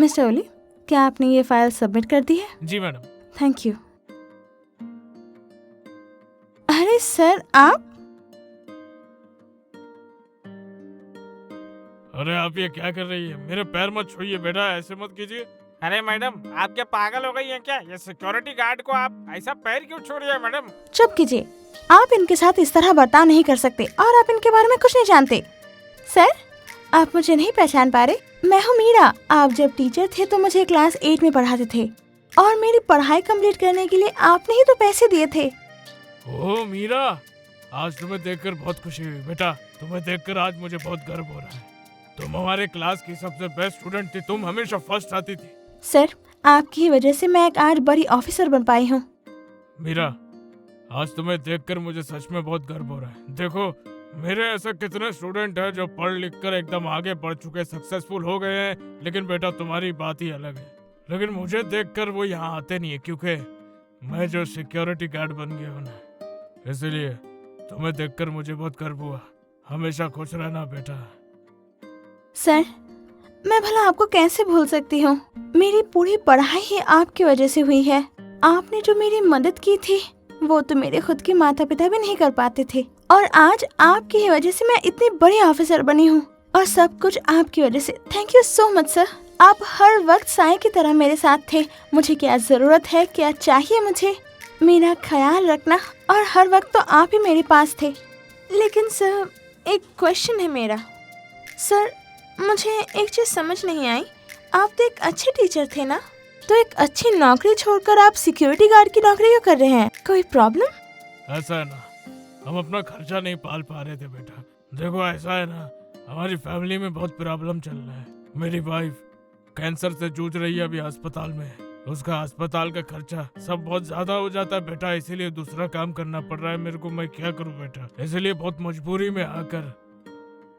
Mister ओली, क्या आपने ये फाइल सबमिट कर दी है? जी मैडम। Thank you. अरे सर, आप? अरे आप ये क्या कर रही है? मेरे पैर मत छूइए बेटा, ऐसे मत कीजिए। अरे मैडम, आप क्या पागल हो गई हैं क्या? ये सिक्योरिटी गार्ड को आप ऐसा पैर क्यों छू रही है मैडम? चुप कीजिए। आप इनके साथ इस तरह बर्ताव नहीं कर सकते और आप इनके बारे में कुछ नहीं जानते। सर, आप मुझे नहीं पहचान पा रहे? मैं हूँ मीरा। आप जब टीचर थे तो मुझे क्लास 8 में पढ़ाते थे और मेरी पढ़ाई कंप्लीट करने के लिए आपने ही तो पैसे दिए थे। ओह मीरा, आज तुम्हें देखकर बहुत खुशी हुई बेटा। तुम्हें देखकर आज मुझे बहुत गर्व हो रहा है। तुम हमारे क्लास की सबसे बेस्ट स्टूडेंट थी। तुम हमेशा फर्स्ट आती थी। सर, आपकी ही वजह से मैं एक आज बड़ी ऑफिसर बन पाई हूँ। मीरा, आज तुम्हें देखकर मुझे सच में बहुत गर्व हो रहा है। देखो, मेरे ऐसे कितने स्टूडेंट हैं जो पढ़ लिख कर एकदम आगे बढ़ चुके, सक्सेसफुल हो गए हैं, लेकिन बेटा तुम्हारी बात ही अलग है। लेकिन मुझे देखकर वो यहाँ आते नहीं है, क्योंकि मैं जो सिक्योरिटी गार्ड बन गया हूँ ना, इसलिए तुम्हें देखकर मुझे बहुत गर्व हुआ। हमेशा खुश रहना बेटा। सर, मैं भला आपको कैसे भूल सकती हूँ? मेरी पूरी पढ़ाई ही आपकी वजह से हुई है। आपने जो मेरी मदद की थी वो तो मेरे खुद के माता पिता भी नहीं कर पाते थे, और आज आपकी ही वजह से मैं इतनी बड़ी ऑफिसर बनी हूँ, और सब कुछ आपकी वजह से। Thank you so much sir. आप हर वक्त साए की तरह मेरे साथ थे। मुझे क्या जरूरत है, क्या चाहिए मुझे, मेरा ख्याल रखना, और हर वक्त तो आप ही मेरे पास थे। लेकिन सर, एक क्वेश्चन है मेरा। सर, मुझे एक चीज समझ नहीं आई। आप तो एक अच्छे टीचर थे ना, तो एक अच्छी नौकरी छोड़कर आप सिक्योरिटी गार्ड की नौकरी क्यों कर रहे हैं? कोई प्रॉब्लम? ऐसा है ना, हम अपना खर्चा नहीं पाल पा रहे थे बेटा। देखो ऐसा है ना, हमारी फैमिली में बहुत प्रॉब्लम चल रहा है। मेरी वाइफ कैंसर से जूझ रही है, अभी अस्पताल में है। उसका अस्पताल का खर्चा सब बहुत ज्यादा हो जाता है बेटा, इसीलिए दूसरा काम करना पड़ रहा है मेरे को। मैं क्या करूं बेटा, इसलिए बहुत मजबूरी में आकर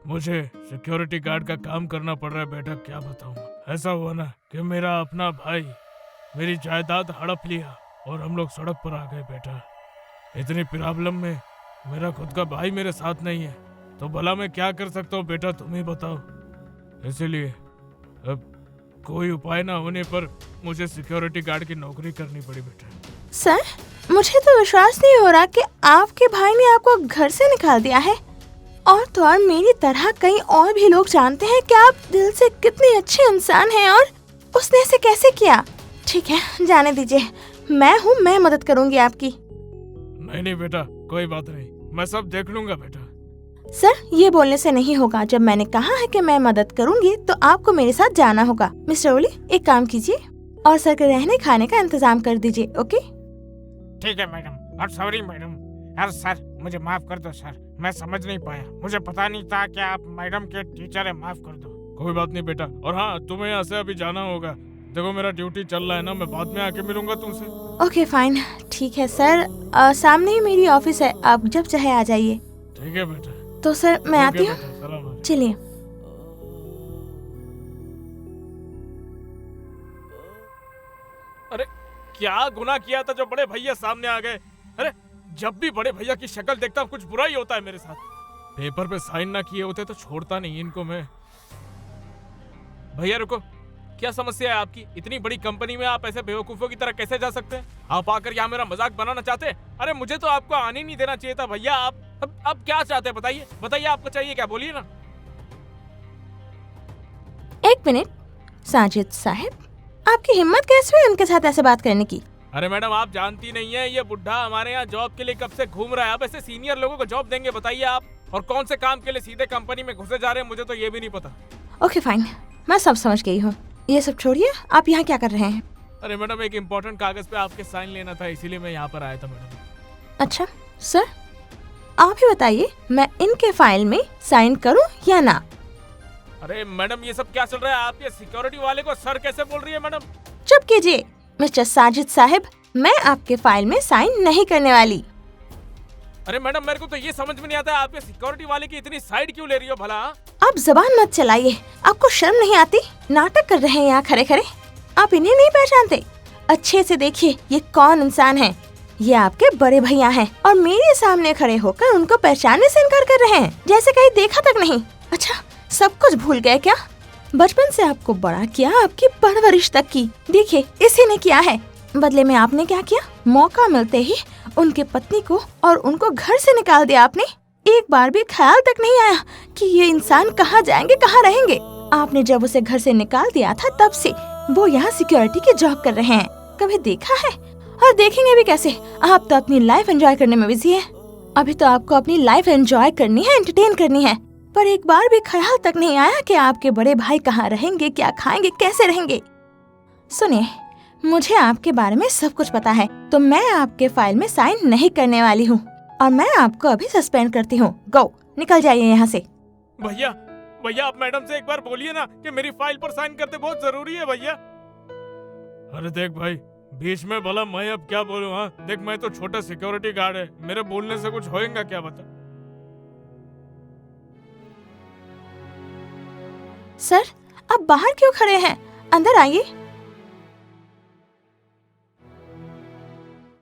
मुझे सिक्योरिटी गार्ड का काम करना पड़ रहा है बेटा। क्या बताऊं, ऐसा हुआ ना कि मेरा अपना भाई मेरी जायदाद हड़प लिया और हम लोग सड़क पर आ गए बेटा। इतनी प्रॉब्लम में मेरा खुद का भाई मेरे साथ नहीं है, तो भला मैं क्या कर सकता हूँ बेटा, तुम ही बताओ। इसलिए अब कोई उपाय ना होने पर मुझे सिक्योरिटी गार्ड की नौकरी करनी पड़ी बेटा। सर, मुझे तो विश्वास नहीं हो रहा कि आपके भाई ने आपको घर से निकाल दिया है। और तो और मेरी तरह कई और भी लोग जानते हैं कि आप दिल से कितने अच्छे इंसान हैं, और उसने ऐसे कैसे किया? ठीक है, जाने दीजिए। मैं मदद करूंगी आपकी। नहीं बेटा, कोई बात नहीं, मैं सब देख लूंगा बेटा। सर, ये बोलने से नहीं होगा। जब मैंने कहा है कि मैं मदद करूंगी तो आपको मेरे साथ जाना होगा। मिस्टर ओली, एक काम कीजिए और सर के रहने खाने का इंतजाम कर दीजिए। ओके? ठीक है मैडम। और सॉरी मैडम। यार सर, मुझे माफ कर दो सर, मैं समझ नहीं पाया, मुझे पता नहीं था कि आप मैडम के टीचर है, माफ कर दो। कोई बात नहीं बेटा। और हाँ, तुम्हें यहाँ से अभी जाना होगा। देखो मेरा ड्यूटी चल रहा है ना, मैं बाद में आके मिलूंगा तुमसे। ओके फाइन, ठीक है सर। सामने ही मेरी ऑफिस है, आप जब चाहे आ जाइए। ठीक है बेटा। तो सर मैं आती हूँ। चलिए। अरे क्या गुनाह किया था जो बड़े भैया सामने आ गए? अरे जब भी बड़े भैया की शक्ल देखता हूँ कुछ बुरा ही होता है मेरे साथ। पेपर पे साइन ना किए होते तो छोड़ता नहीं इनको मैं। भैया रुको, क्या समस्या है आपकी? इतनी बड़ी कंपनी में आप ऐसे बेवकूफों की तरह कैसे जा सकते हैं? आप आकर यहाँ मेरा मजाक बनाना चाहते हैं? अरे मुझे तो आपको आने नहीं देना चाहिए था भैया। आप क्या चाहते हैं बताइए, बताइए आपको चाहिए क्या, बोलिए ना। एक मिनट, साजिद साहब, आपकी हिम्मत कैसे हुई उनके साथ ऐसे बात करने की? अरे मैडम, आप जानती नहीं है, ये बुढ़ा हमारे यहाँ जॉब के लिए कब से घूम रहा है। आप ऐसे सीनियर लोगों को जॉब देंगे बताइए आप? और कौन से काम के लिए सीधे कंपनी में घुसे जा रहे हैं, मुझे तो ये भी नहीं पता। ओके फाइन, मैं सब समझ गई हूँ। ये सब छोड़िए, आप यहाँ क्या कर रहे हैं? अरे मैडम, एक इम्पोर्टेंट कागज पे आपके साइन लेना था, इसीलिए मैं यहाँ पर आया था मैडम। अच्छा सर, आप ही बताइए, मैं इनके फाइल में साइन करूँ या ना? अरे मैडम, ये सब क्या चल रहा है? आप ये सिक्योरिटी वाले को सर कैसे बोल रही है मैडम? चुप कीजिए मिस्टर साजिद साहब, मैं आपके फाइल में साइन नहीं करने वाली। अरे मैडम, मेरे को तो ये समझ में नहीं आता, आप ये सिक्योरिटी वाले की इतनी साइड क्यों ले रही हो भला? आप जबान मत चलाइए, आपको शर्म नहीं आती? नाटक कर रहे हैं यहाँ खड़े खड़े। आप इन्हें नहीं पहचानते? अच्छे से देखिए ये कौन इंसान है। ये आपके बड़े भैया हैं और मेरे सामने खड़े होकर उनको पहचानने से इनकार कर रहे हैं, जैसे कहीं देखा तक नहीं। अच्छा, सब कुछ भूल गए क्या? बचपन से आपको बड़ा किया, आपकी परवरिश तक की। देखिए इसी ने किया है। बदले में आपने क्या किया? मौका मिलते ही उनके पत्नी को और उनको घर से निकाल दिया आपने। एक बार भी ख्याल तक नहीं आया कि ये इंसान कहाँ जाएंगे, कहाँ रहेंगे। आपने जब उसे घर से निकाल दिया था तब से वो यहाँ सिक्योरिटी की जॉब कर रहे हैं। कभी देखा है? और देखेंगे भी कैसे? आप तो अपनी लाइफ एंजॉय करने में बिजी है। अभी तो आपको अपनी लाइफ एंजॉय करनी है, एंटरटेन करनी है, पर एक बार भी ख्याल तक नहीं आया कि आपके बड़े भाई कहाँ रहेंगे, क्या खाएंगे, कैसे रहेंगे। सुनिए, मुझे आपके बारे में सब कुछ पता है, तो मैं आपके फाइल में साइन नहीं करने वाली हूँ और मैं आपको अभी सस्पेंड करती हूँ। गो, निकल जाइए यहाँ से। भैया भैया, आप मैडम से एक बार बोलिए ना कि मेरी फाइल पर साइन करते बहुत जरूरी है भैया। अरे देख भाई, बीच में भला मैं अब क्या बोलूं? हाँ देख, मैं तो छोटा सिक्योरिटी गार्ड है, मेरे बोलने से कुछ होएगा क्या बता? सर, आप बाहर क्यों खड़े हैं? अंदर आइए।